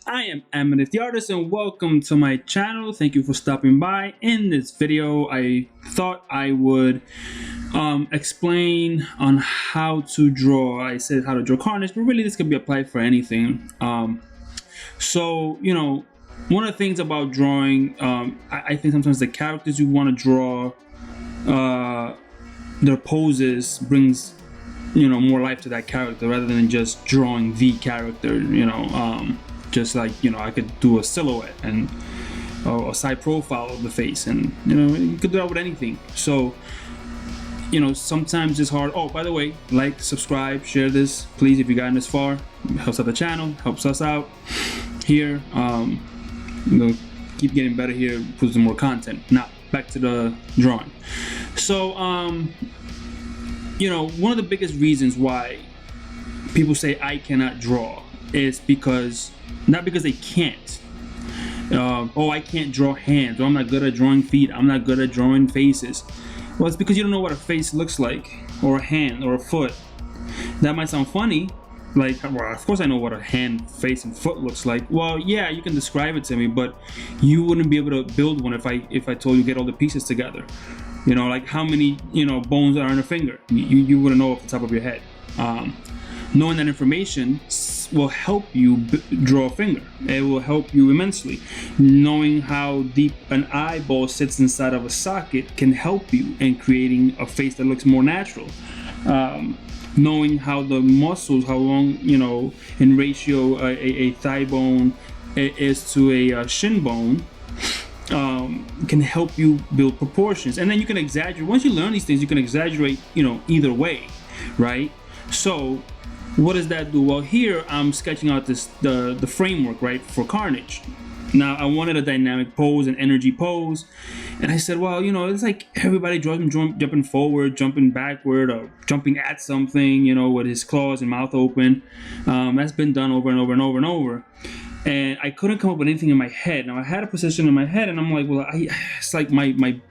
I am Amanith the Artist and welcome to my channel. Thank you for stopping by. In this video, I thought I would explain on how to draw. I said how to draw carnage, but really this could be applied for anything. One of the things about drawing, I think sometimes the characters you want to draw, their poses brings more life to that character rather than just drawing the character. Just like I could do a silhouette and a side profile of the face, and you could do that with anything. So sometimes it's hard. Oh, by the way, like, subscribe, share this, please, if you gotten this far. It helps out the channel, helps us out here. Keep getting better here, put some more content. Now back to the drawing. So one of the biggest reasons why people say I cannot draw is not because they can't. I can't draw hands, or I'm not good at drawing feet, I'm not good at drawing faces. Well, it's because you don't know what a face looks like, or a hand, or a foot. That might sound funny, like, well, of course I know what a hand, face, and foot looks like. Well, yeah, you can describe it to me, but you wouldn't be able to build one if I told you to get all the pieces together. Like how many bones are in a finger. You wouldn't know off the top of your head. Knowing that information will help you draw a finger. It will help you immensely. Knowing how deep an eyeball sits inside of a socket can help you in creating a face that looks more natural. Knowing how the muscles, how long, in ratio a thigh bone is to a shin bone, can help you build proportions. And then you can exaggerate. Once you learn these things, you can exaggerate, either way, right? So what does that do? Well, here I'm sketching out the framework, right, for Carnage. Now I wanted a dynamic pose, an energy pose, and I said, well, it's like everybody draws him jumping forward, jumping backward, or jumping at something, with his claws and mouth open. That's been done over and over and over and over. And I couldn't come up with anything in my head. Now I had a position in my head, and I'm like, well, it's like my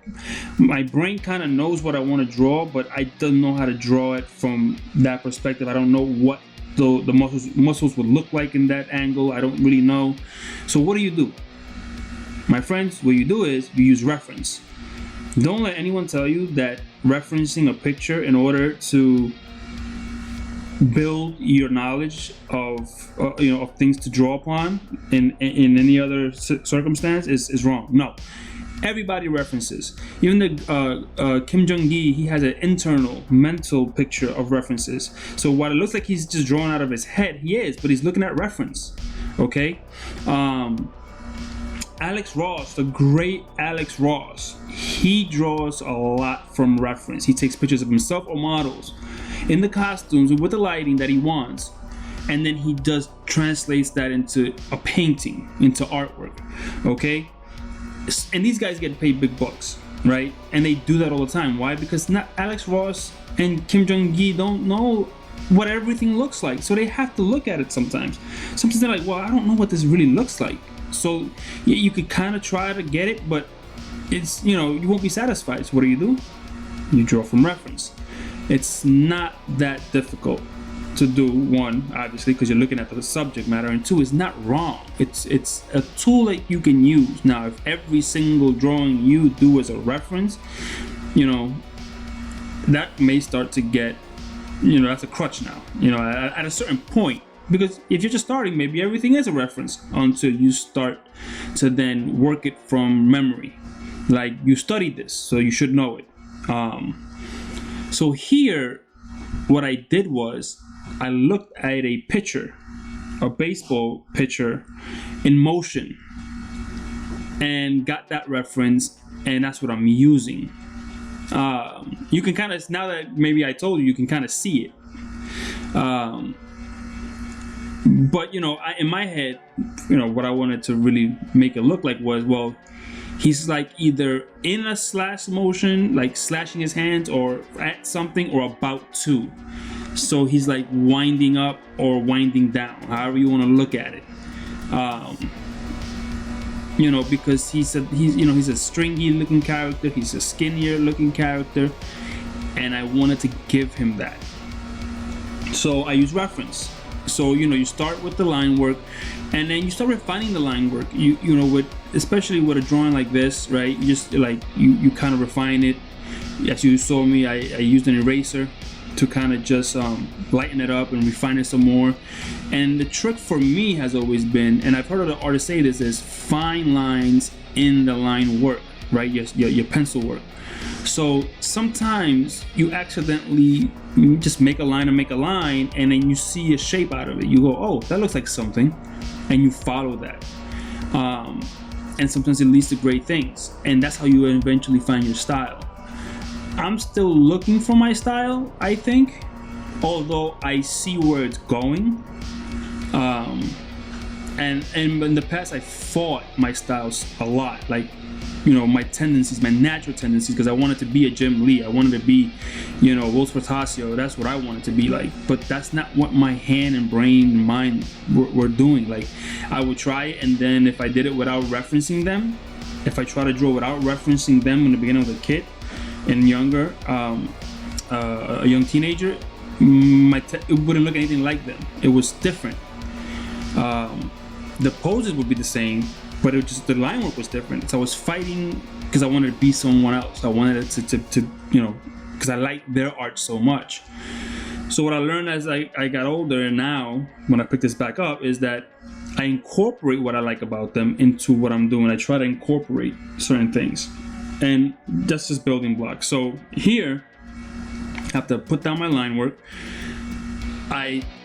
brain kind of knows what I want to draw, but I don't know how to draw it from that perspective. I don't know what the muscles would look like in that angle. I don't really know. So what do? My friends, what you do is you use reference. Don't let anyone tell you that referencing a picture in order to build your knowledge of things to draw upon in any other circumstance is wrong. No, everybody references. Even the Kim Jong-gi, he has an internal mental picture of references. So while it looks like he's just drawing out of his head, he is, but he's looking at reference. Okay. Alex Ross, the great Alex Ross, he draws a lot from reference. He takes pictures of himself or models in the costumes with the lighting that he wants, and then he translates that into a painting, into artwork. Okay, and these guys get paid big bucks, right? And they do that all the time. Why? Because not Alex Ross and Kim Jong-gi don't know what everything looks like, so they have to look at it sometimes. Sometimes they're like, well, I don't know what this really looks like. So you could kind of try to get it, but it's you won't be satisfied. So what do? You draw from reference. It's not that difficult to do. One, obviously, because you're looking at the subject matter, and two, it's not wrong. It's a tool that you can use. Now, if every single drawing you do is a reference, that may start to get, that's a crutch now. At a certain point. Because if you're just starting, maybe everything is a reference until you start to then work it from memory. Like, you studied this, so you should know it. So here, what I did was I looked at a pitcher, a baseball pitcher in motion, and got that reference, and that's what I'm using. You can kind of, now that maybe I told you, you can kind of see it. But in my head, what I wanted to really make it look like was, well, he's like either in a slash motion, like slashing his hands, or at something, or about to. So he's like winding up or winding down, however you want to look at it. Because he's a stringy looking character, he's a skinnier looking character, and I wanted to give him that. So I use reference. So you start with the line work, and then you start refining the line work. With especially with a drawing like this, right? You just you kind of refine it. As you saw me, I used an eraser to kind of just lighten it up and refine it some more. And the trick for me has always been, and I've heard other artists say this, is fine lines in the line work, right? Your pencil work. So sometimes you accidentally just make a line, and then you see a shape out of it. You go, oh, that looks like something, and you follow that. And sometimes it leads to great things, and that's how you eventually find your style. I'm still looking for my style, I think, although I see where it's going. And in the past, I fought my styles a lot, like my tendencies, my natural tendencies, because I wanted to be a Jim Lee. I wanted to be, Wolf Portacio. That's what I wanted to be like. But that's not what my hand and brain and mind were doing. Like, I would try it, and then if I did it without referencing them, if I try to draw without referencing them in the beginning of the kit and younger, a young teenager, it wouldn't look anything like them. It was different. The poses would be the same, but it was just the line work was different. So I was fighting because I wanted to be someone else. I wanted it to because I like their art so much. So what I learned as I got older, and now when I pick this back up, is that I incorporate what I like about them into what I'm doing. I try to incorporate certain things, and that's just building blocks. So here, I have to put down my line work.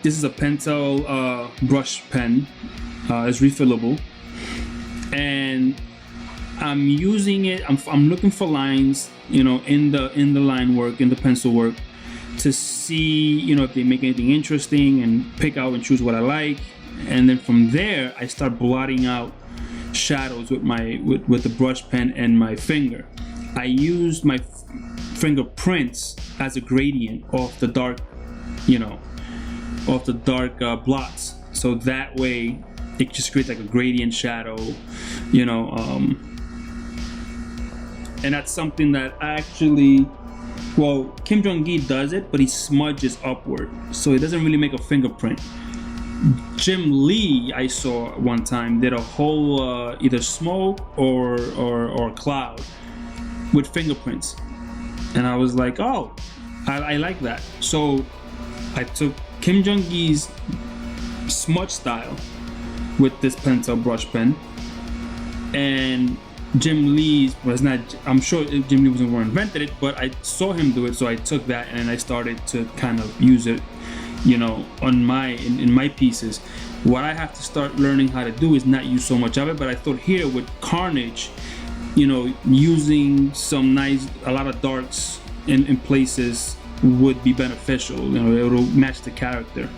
This is a Pentel brush pen. It's refillable, and I'm using it. I'm looking for lines, in the line work, in the pencil work, to see, if they make anything interesting, and pick out and choose what I like. And then from there, I start blotting out shadows with the brush pen and my finger. I use my fingerprints as a gradient of the dark, blots. So that way, it just creates like a gradient shadow, and that's something that actually, Kim Jong-gi does it, but he smudges upward, so it doesn't really make a fingerprint. Jim Lee, I saw one time, did a whole either smoke or cloud with fingerprints, and I was like, oh, I like that. So I took Kim Jong-gi's smudge style with this Pentel brush pen, and Jim Lee's was not. I'm sure Jim Lee wasn't the one who invented it, but I saw him do it, so I took that and I started to kind of use it, on in my pieces. What I have to start learning how to do is not use so much of it, but I thought here with Carnage, using a lot of darks in places would be beneficial. It will match the character.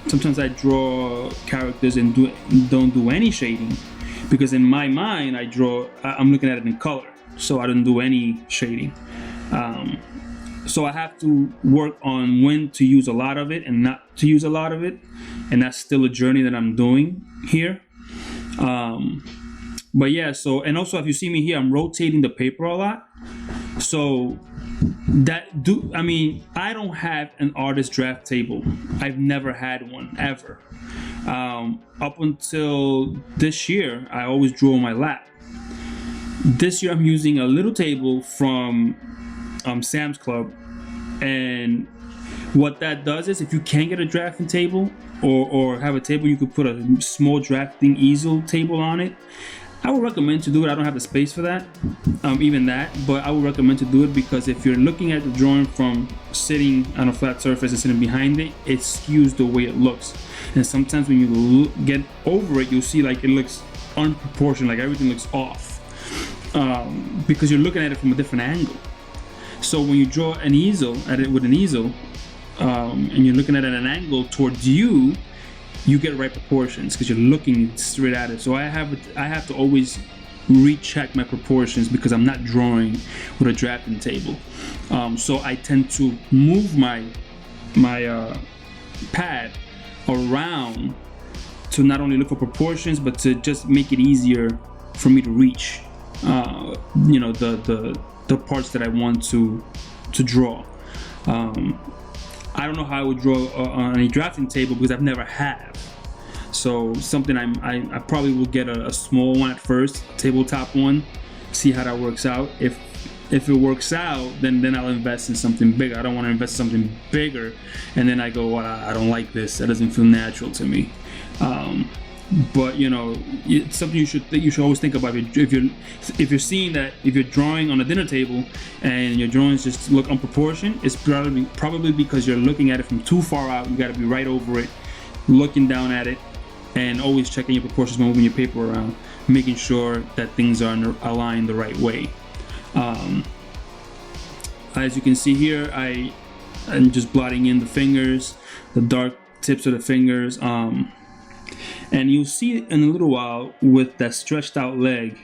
Sometimes I draw characters and don't do any shading, because in my mind I'm looking at it in color, so I don't do any shading. So I have to work on when to use a lot of it and not to use a lot of it, and that's still a journey that I'm doing here. But yeah, and also if you see me here, I'm rotating the paper a lot. So I don't have an artist draft table. I've never had one, ever. Up until this year, I always drew on my lap. This year I'm using a little table from Sam's Club, and what that does is, if you can't get a drafting table or have a table you could put a small drafting easel table on it, I would recommend to do it. I don't have the space for that, even that, but I would recommend to do it, because if you're looking at the drawing from sitting on a flat surface and sitting behind it, it skews the way it looks. And sometimes when you get over it, you'll see like it looks unproportioned, like everything looks off, because you're looking at it from a different angle. So when you draw an easel with an easel, and you're looking at it at an angle towards you, you get right proportions because you're looking straight at it. So I have to always recheck my proportions, because I'm not drawing with a drafting table. So I tend to move my pad around to not only look for proportions, but to just make it easier for me to reach the parts that I want to draw. I don't know how I would draw on a drafting table because I've never have. So something I probably will get a small one at first, tabletop one, see how that works out. If it works out, then I'll invest in something bigger. I don't want to invest in something bigger and then I go, well, I don't like this. That doesn't feel natural to me. But you know, it's something you should always think about. If you're seeing that, if you're drawing on a dinner table and your drawings just look unproportioned, it's probably because you're looking at it from too far out. You got to be right over it, looking down at it, and always checking your proportions when moving your paper around, making sure that things are aligned the right way. As you can see here, I'm just blotting in the fingers, the dark tips of the fingers. And you'll see in a little while with that stretched out leg,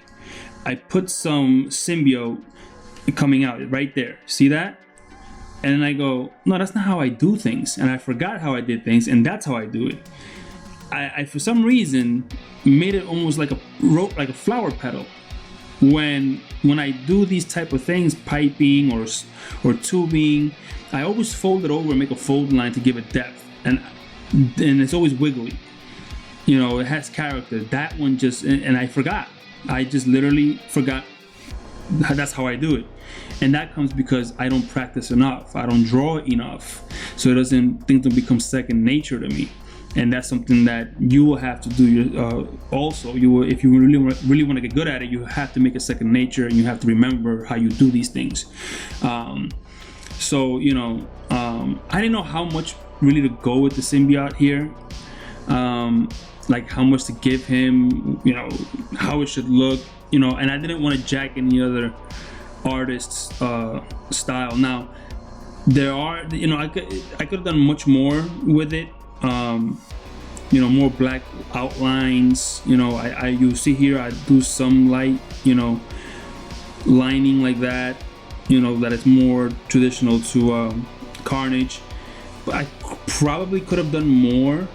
I put some symbiote coming out right there. See that? And then I go, no, that's not how I do things. And I forgot how I did things, and that's how I do it. I for some reason made it almost like a flower petal. When I do these type of things, piping or tubing, I always fold it over and make a fold line to give it depth, and it's always wiggly. You know, it has character. That one just, and I forgot. I just literally forgot. That's how I do it, and that comes because I don't practice enough. I don't draw enough, so things don't become second nature to me. And that's something that you will have to do. Also, if you really want to get good at it, you have to make it second nature, and you have to remember how you do these things. So you know, I didn't know how much really to go with the symbiote here. Like how much to give him, you know, how it should look, you know, and I didn't want to jack any other artist's style. Now, there are, you know, I could have done much more with it. You know, more black outlines. You know, you see here I do some light, you know, lining like that. You know, that is more traditional to Carnage. But I probably could have done more.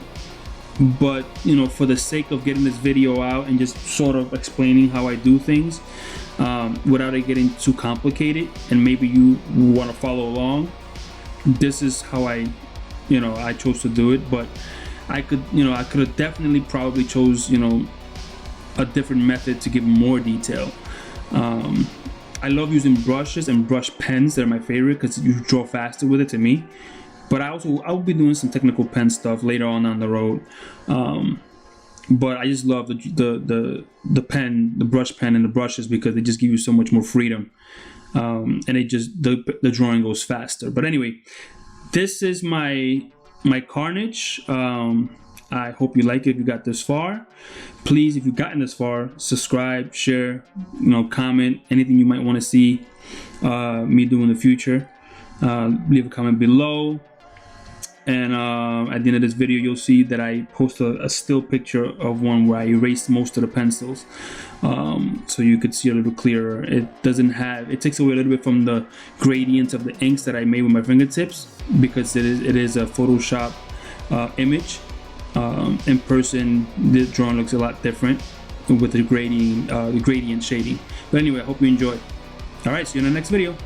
But you know, for the sake of getting this video out and just sort of explaining how I do things, without it getting too complicated, and maybe you want to follow along, this is how I chose to do it. But I could have definitely probably chose, you know, a different method to give more detail. I love using brushes and brush pens. They're my favorite because you draw faster with it, to me. But I'll be doing some technical pen stuff later on the road. But I just love the pen, the brush pen, and the brushes because they just give you so much more freedom, and the drawing goes faster. But anyway, this is my Carnage. I hope you like it. If you got this far, please, if you've gotten this far, subscribe, share, you know, comment anything you might want to see me do in the future. Leave a comment below. And at the end of this video, you'll see that I post a still picture of one where I erased most of the pencils, so you could see a little clearer. It takes away a little bit from the gradients of the inks that I made with my fingertips, because it is a Photoshop image. In person, the drawing looks a lot different with the gradient shading. But anyway, I hope you enjoyed. All right, see you in the next video.